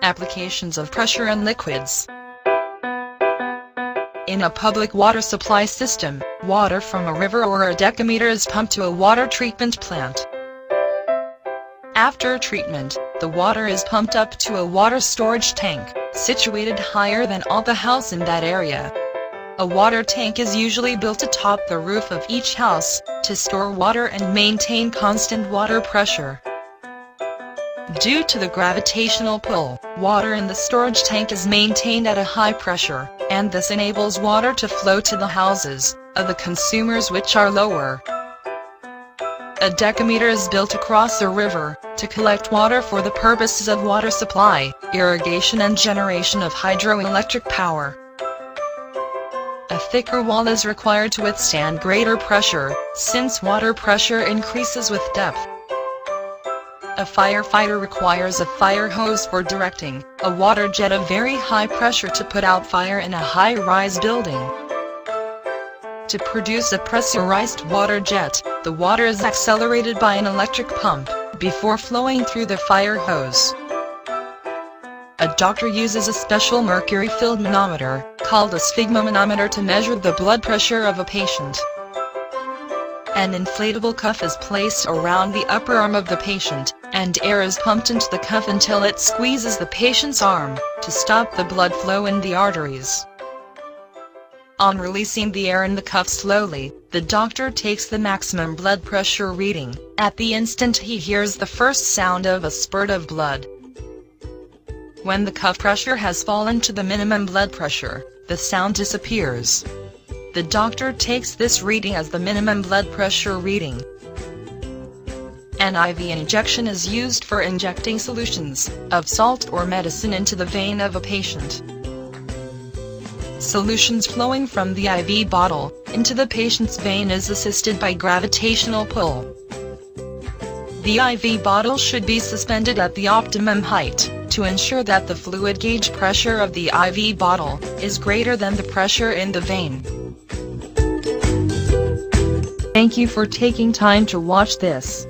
Applications of pressure and liquids. In a public water supply system, water from a river or a decameter is pumped to a water treatment plant. After treatment, the water is pumped up to a water storage tank, situated higher than all the house in that area. A water tank is usually built atop the roof of each house, to store water and maintain constant water pressure. Due to the gravitational pull, water in the storage tank is maintained at a high pressure, and this enables water to flow to the houses of the consumers which are lower. A decameter is built across a river, to collect water for the purposes of water supply, irrigation and generation of hydroelectric power. A thicker wall is required to withstand greater pressure, since water pressure increases with depth. A firefighter requires a fire hose for directing a water jet of very high pressure to put out fire in a high-rise building. To produce a pressurized water jet, the water is accelerated by an electric pump, before flowing through the fire hose. A doctor uses a special mercury-filled manometer, called a sphygmomanometer, to measure the blood pressure of a patient. An inflatable cuff is placed around the upper arm of the patient, and air is pumped into the cuff until it squeezes the patient's arm, to stop the blood flow in the arteries. On releasing the air in the cuff slowly, the doctor takes the maximum blood pressure reading. At the instant he hears the first sound of a spurt of blood. When the cuff pressure has fallen to the minimum blood pressure, the sound disappears. The doctor takes this reading as the minimum blood pressure reading. An IV injection is used for injecting solutions of salt or medicine into the vein of a patient. Solutions flowing from the IV bottle into the patient's vein is assisted by gravitational pull. The IV bottle should be suspended at the optimum height, to ensure that the fluid gauge pressure of the IV bottle is greater than the pressure in the vein. Thank you for taking time to watch this.